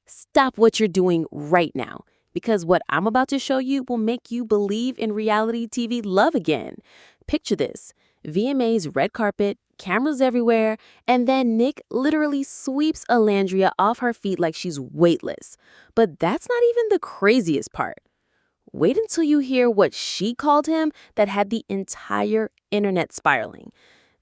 Stop what you're doing right now, because what I'm about to show you will make you believe in reality TV love again. Picture this: VMA's red carpet, cameras everywhere, and then Nick literally sweeps Olandria off her feet like she's weightless. But that's not even the craziest part. Wait until you hear what she called him that had the entire internet spiraling.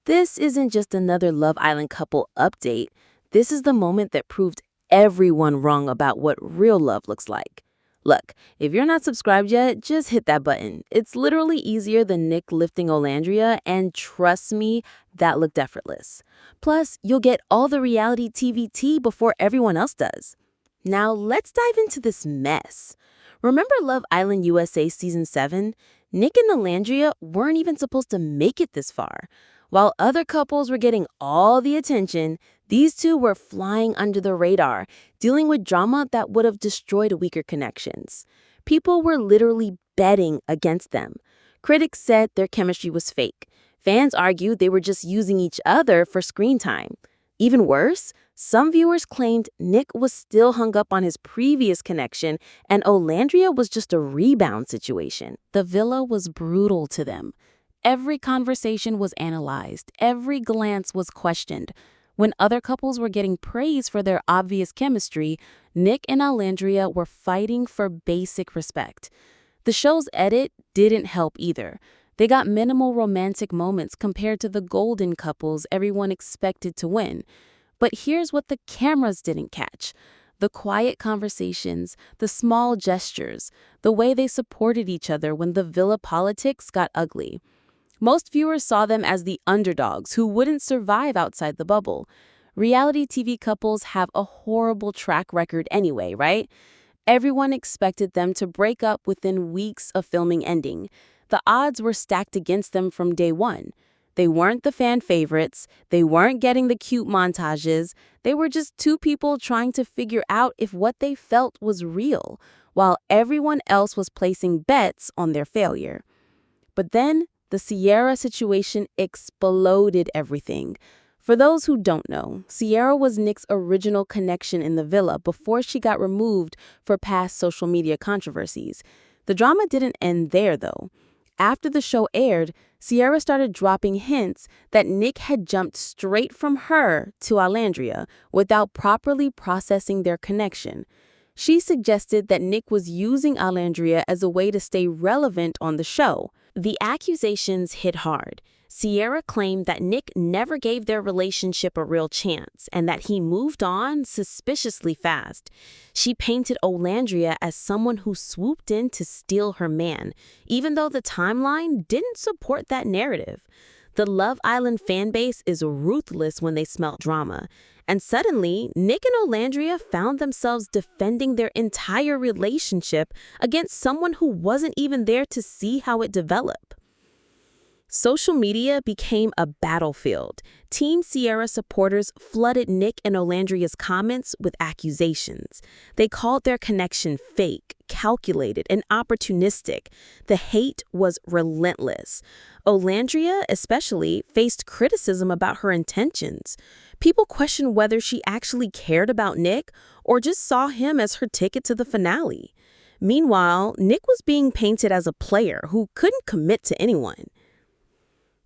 This isn't just another Love Island couple update. This is the moment that proved everyone wrong about what real love looks like. Look, if you're not subscribed yet, just hit that button. It's literally easier than Nick lifting Olandria, and trust me, that looked effortless. Plus, you'll get all the reality TV tea before everyone else does. Now, let's dive into this mess. Remember Love Island USA Season 7? Nic and Olandria weren't even supposed to make it this far. While other couples were getting all the attention, these two were flying under the radar, dealing with drama that would have destroyed weaker connections. People were literally betting against them. Critics said their chemistry was fake. Fans argued they were just using each other for screen time. Even worse, some viewers claimed Nick was still hung up on his previous connection and Olandria was just a rebound situation. The villa was brutal to them. Every conversation was analyzed. Every glance was questioned. When other couples were getting praise for their obvious chemistry, Nic and Olandria were fighting for basic respect. The show's edit didn't help either. They got minimal romantic moments compared to the golden couples everyone expected to win. But here's what the cameras didn't catch: the quiet conversations, the small gestures, the way they supported each other when the villa politics got ugly. Most viewers saw them as the underdogs who wouldn't survive outside the bubble. Reality TV couples have a horrible track record anyway, right? Everyone expected them to break up within weeks of filming ending. The odds were stacked against them from day one. They weren't the fan favorites. They weren't getting the cute montages. They were just two people trying to figure out if what they felt was real, while everyone else was placing bets on their failure. But then, the Sierra situation exploded everything. For those who don't know, Sierra was Nick's original connection in the villa before she got removed for past social media controversies. The drama didn't end there, though. After the show aired, Sierra started dropping hints that Nick had jumped straight from her to Olandria without properly processing their connection. She suggested that Nick was using Olandria as a way to stay relevant on the show. The accusations hit hard. Sierra claimed that Nick never gave their relationship a real chance and that he moved on suspiciously fast. She painted Olandria as someone who swooped in to steal her man, even though the timeline didn't support that narrative. The Love Island fanbase is ruthless when they smell drama. And suddenly, Nic and Olandria found themselves defending their entire relationship against someone who wasn't even there to see how it developed. Social media became a battlefield. Team Sierra supporters flooded Nic and Olandria's comments with accusations. They called their connection fake, calculated, and opportunistic. The hate was relentless. Olandria, especially, faced criticism about her intentions. People questioned whether she actually cared about Nick or just saw him as her ticket to the finale. Meanwhile, Nick was being painted as a player who couldn't commit to anyone.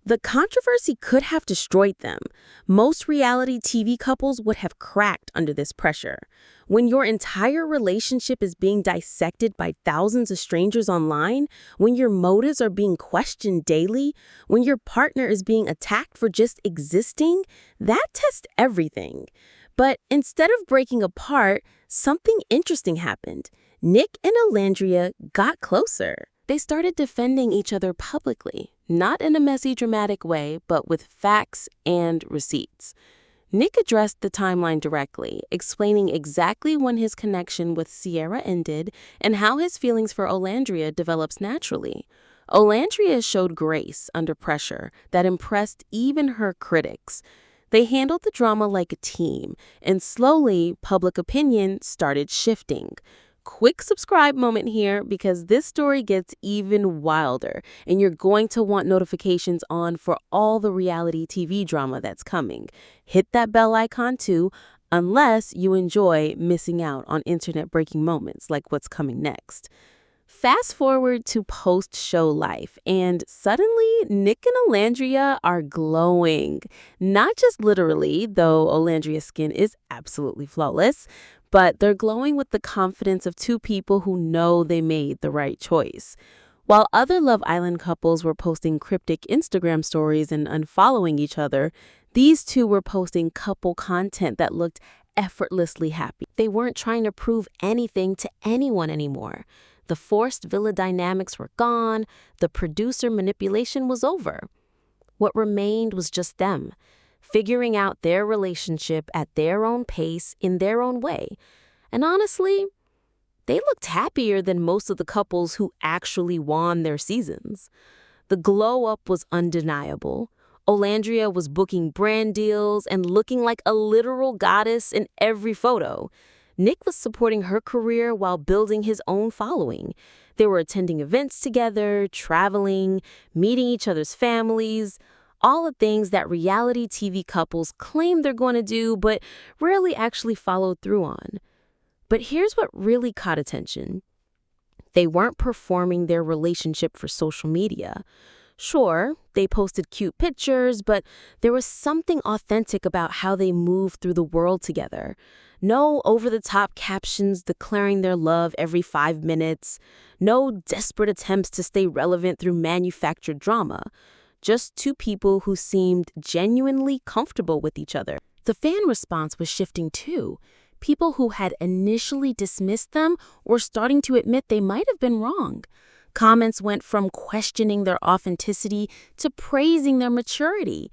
The controversy could have destroyed them. Most reality TV couples would have cracked under this pressure. When your entire relationship is being dissected by thousands of strangers online, when your motives are being questioned daily, when your partner is being attacked for just existing, that tests everything. But instead of breaking apart, something interesting happened. Nic and Olandria got closer. They started defending each other publicly, not in a messy, dramatic way, but with facts and receipts. Nick addressed the timeline directly, explaining exactly when his connection with Sierra ended and how his feelings for Olandria develops naturally. Olandria showed grace under pressure that impressed even her critics. They handled the drama like a team, and slowly, public opinion started shifting. Quick subscribe moment here, because this story gets even wilder and you're going to want notifications on for all the reality TV drama that's coming. Hit that bell icon too. unless you enjoy missing out on internet-breaking moments like what's coming next. Fast forward to post-show life, and suddenly Nic and Olandria are glowing. Not just literally, though Olandria's skin is absolutely flawless, but they're glowing with the confidence of two people who know they made the right choice. While other Love Island couples were posting cryptic Instagram stories and unfollowing each other, these two were posting couple content that looked effortlessly happy. They weren't trying to prove anything to anyone anymore. The forced villa dynamics were gone. The producer manipulation was over. What remained was just them, figuring out their relationship at their own pace in their own way. And honestly, they looked happier than most of the couples who actually won their seasons. The glow-up was undeniable. Olandria was booking brand deals and looking like a literal goddess in every photo. Nic was supporting her career while building his own following. They were attending events together, traveling, meeting each other's families, all the things that reality TV couples claim they're going to do but rarely actually follow through on. But here's what really caught attention. They weren't performing their relationship for social media. Sure, they posted cute pictures, but there was something authentic about how they moved through the world together. No over-the-top captions declaring their love every 5 minutes. No desperate attempts to stay relevant through manufactured drama. Just two people who seemed genuinely comfortable with each other. The fan response was shifting too. People who had initially dismissed them were starting to admit they might have been wrong. Comments went from questioning their authenticity to praising their maturity.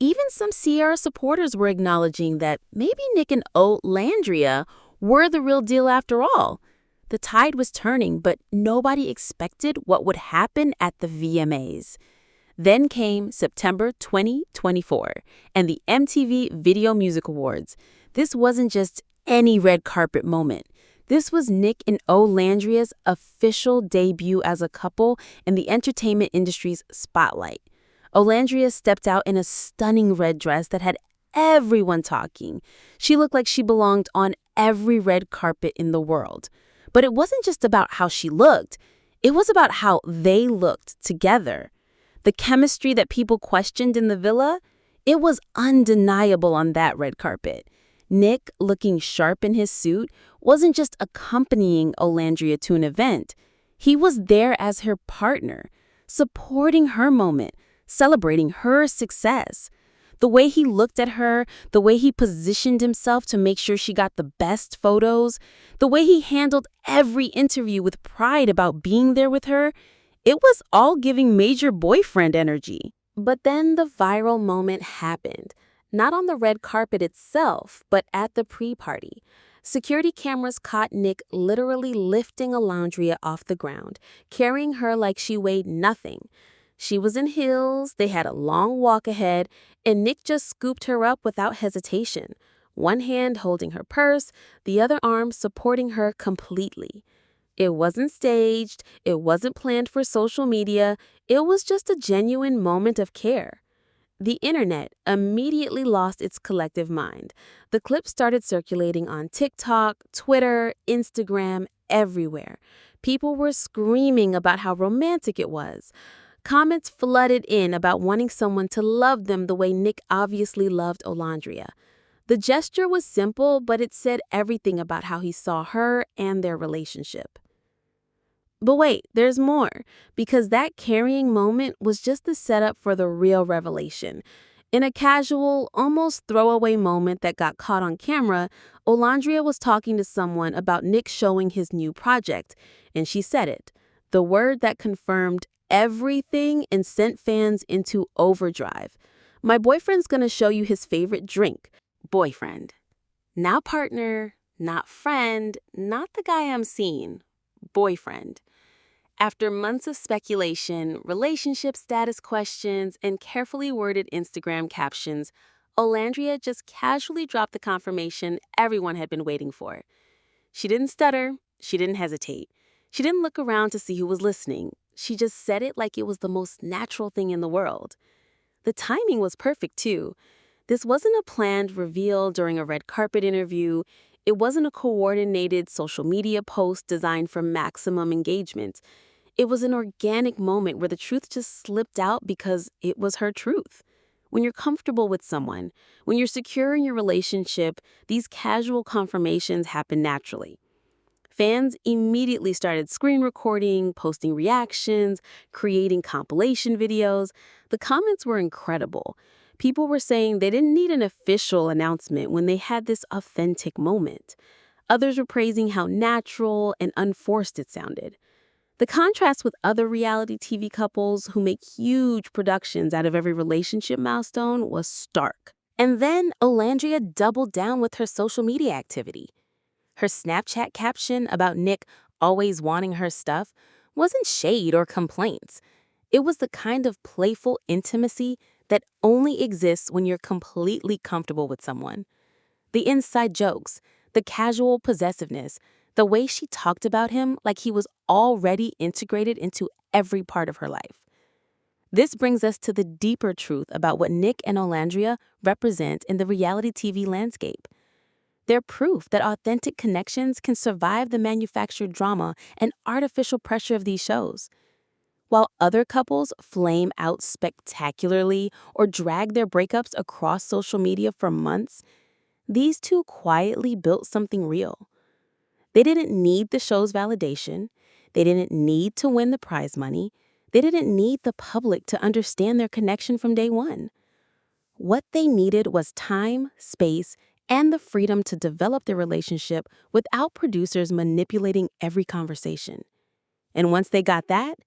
Even some Sierra supporters were acknowledging that maybe Nic and Olandria were the real deal after all. The tide was turning, but nobody expected what would happen at the VMAs. Then came September 2024 and the MTV Video Music Awards. This wasn't just any red carpet moment. This was Nic and Olandria's official debut as a couple in the entertainment industry's spotlight. Olandria stepped out in a stunning red dress that had everyone talking. She looked like she belonged on every red carpet in the world. But it wasn't just about how she looked. It was about how they looked together. The chemistry that people questioned in the villa, it was undeniable on that red carpet. Nic, looking sharp in his suit, wasn't just accompanying Olandria to an event. He was there as her partner, supporting her moment, celebrating her success. The way he looked at her, the way he positioned himself to make sure she got the best photos, the way he handled every interview with pride about being there with her, it was all giving major boyfriend energy. But then the viral moment happened. Not on the red carpet itself, but at the pre-party. Security cameras caught Nic literally lifting Olandria off the ground, carrying her like she weighed nothing. She was in heels, they had a long walk ahead, and Nic just scooped her up without hesitation, one hand holding her purse, the other arm supporting her completely. It wasn't staged, it wasn't planned for social media, it was just a genuine moment of care. The internet immediately lost its collective mind. The clip started circulating on TikTok, Twitter, Instagram, everywhere. People were screaming about how romantic it was. Comments flooded in about wanting someone to love them the way Nic obviously loved Olandria. The gesture was simple, but it said everything about how he saw her and their relationship. But wait, there's more, because that carrying moment was just the setup for the real revelation. In a casual, almost throwaway moment that got caught on camera, Olandria was talking to someone about Nic showing his new project, and she said it, the word that confirmed everything and sent fans into overdrive. My boyfriend's gonna show you his favorite drink. Boyfriend. Not partner, not friend, not the guy I'm seeing. Boyfriend. After months of speculation, relationship status questions, and carefully worded Instagram captions, Olandria just casually dropped the confirmation everyone had been waiting for. She didn't stutter. She didn't hesitate. She didn't look around to see who was listening. She just said it like it was the most natural thing in the world. The timing was perfect, too. This wasn't a planned reveal during a red carpet interview. It wasn't a coordinated social media post designed for maximum engagement. It was an organic moment where the truth just slipped out because it was her truth. When you're comfortable with someone, when you're secure in your relationship, these casual confirmations happen naturally. Fans immediately started screen recording, posting reactions, creating compilation videos. The comments were incredible. People were saying they didn't need an official announcement when they had this authentic moment. Others were praising how natural and unforced it sounded. The contrast with other reality TV couples who make huge productions out of every relationship milestone was stark. And then Olandria doubled down with her social media activity. Her Snapchat caption about Nic always wanting her stuff wasn't shade or complaints. It was the kind of playful intimacy that only exists when you're completely comfortable with someone. The inside jokes, the casual possessiveness, the way she talked about him like he was already integrated into every part of her life. This brings us to the deeper truth about what Nic and Olandria represent in the reality TV landscape. They're proof that authentic connections can survive the manufactured drama and artificial pressure of these shows. While other couples flame out spectacularly or drag their breakups across social media for months, these two quietly built something real. They didn't need the show's validation. They didn't need to win the prize money. They didn't need the public to understand their connection from day one. What they needed was time, space, and the freedom to develop their relationship without producers manipulating every conversation. And once they got that,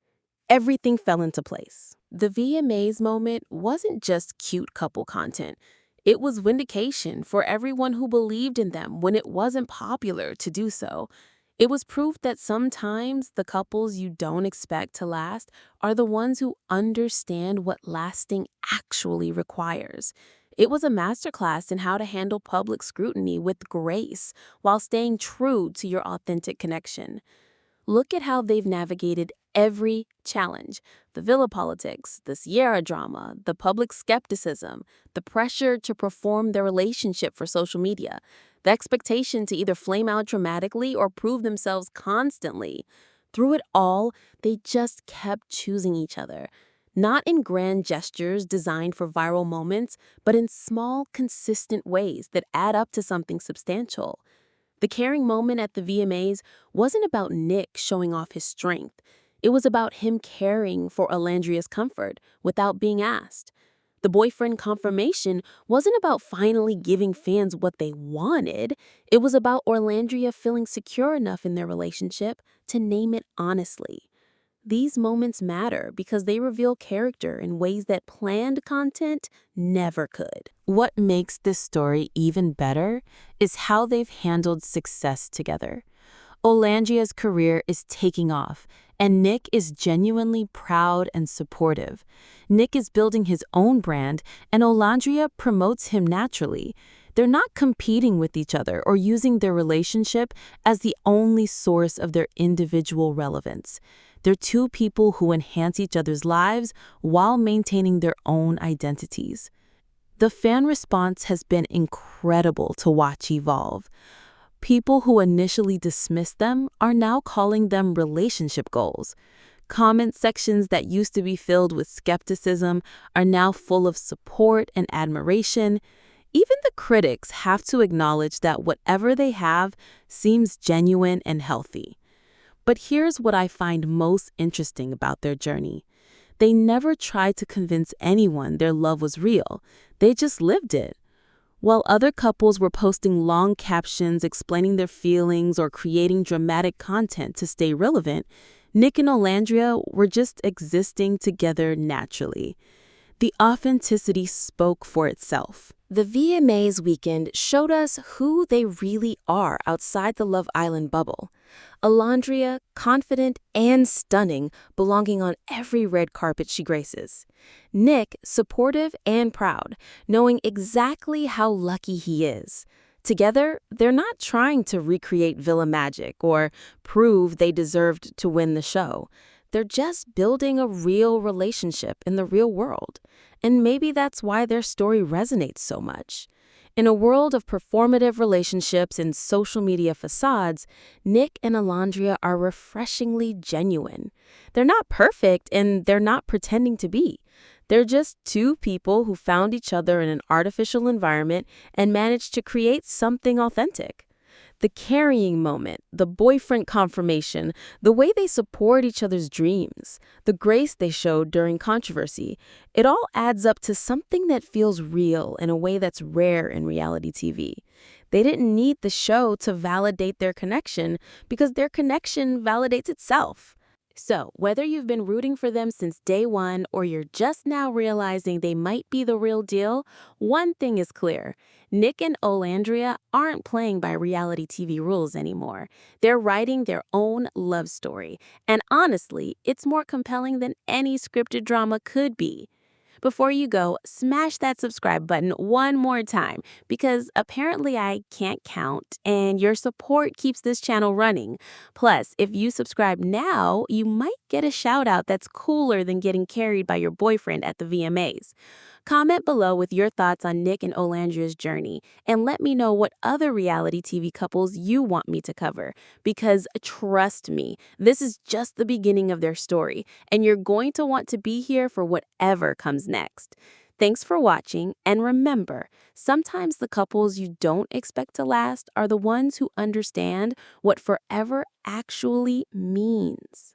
everything fell into place. The VMAs moment wasn't just cute couple content. It was vindication for everyone who believed in them when it wasn't popular to do so. It was proof that sometimes the couples you don't expect to last are the ones who understand what lasting actually requires. It was a masterclass in how to handle public scrutiny with grace while staying true to your authentic connection. Look at how they've navigated every challenge: the villa politics, the Sierra drama, the public skepticism, the pressure to perform their relationship for social media, the expectation to either flame out dramatically or prove themselves constantly. Through it all, they just kept choosing each other. Not in grand gestures designed for viral moments, but in small, consistent ways that add up to something substantial. The caring moment at the VMAs wasn't about Nic showing off his strength. It was about him caring for Olandria's comfort without being asked. The boyfriend confirmation wasn't about finally giving fans what they wanted. It was about Olandria feeling secure enough in their relationship to name it honestly. These moments matter because they reveal character in ways that planned content never could. What makes this story even better is how they've handled success together. Olandria's career is taking off, and Nic is genuinely proud and supportive. Nic is building his own brand, and Olandria promotes him naturally. They're not competing with each other or using their relationship as the only source of their individual relevance. They're two people who enhance each other's lives while maintaining their own identities. The fan response has been incredible to watch evolve. People who initially dismissed them are now calling them relationship goals. Comment sections that used to be filled with skepticism are now full of support and admiration. Even the critics have to acknowledge that whatever they have seems genuine and healthy. But here's what I find most interesting about their journey. They never tried to convince anyone their love was real. They just lived it. While other couples were posting long captions explaining their feelings or creating dramatic content to stay relevant, Nic and Olandria were just existing together naturally. The authenticity spoke for itself. The VMAs weekend showed us who they really are outside the Love Island bubble. Olandria, confident and stunning, belonging on every red carpet she graces. Nic, supportive and proud, knowing exactly how lucky he is. Together, they're not trying to recreate villa magic or prove they deserved to win the show. They're just building a real relationship in the real world. And maybe that's why their story resonates so much. In a world of performative relationships and social media facades, Nic and Olandria are refreshingly genuine. They're not perfect and they're not pretending to be. They're just two people who found each other in an artificial environment and managed to create something authentic. The carrying moment, the boyfriend confirmation, the way they support each other's dreams, the grace they showed during controversy, it all adds up to something that feels real in a way that's rare in reality TV. They didn't need the show to validate their connection because their connection validates itself. So, whether you've been rooting for them since day one or you're just now realizing they might be the real deal, one thing is clear. Nic and Olandria aren't playing by reality TV rules anymore. They're writing their own love story. And honestly, it's more compelling than any scripted drama could be. Before you go, smash that subscribe button one more time because apparently I can't count and your support keeps this channel running. Plus, if you subscribe now, you might get a shout out that's cooler than getting carried by your boyfriend at the VMAs. Comment below with your thoughts on Nic and Olandria's journey and let me know what other reality TV couples you want me to cover because trust me, this is just the beginning of their story and you're going to want to be here for whatever comes next. Thanks for watching, and remember, sometimes the couples you don't expect to last are the ones who understand what forever actually means.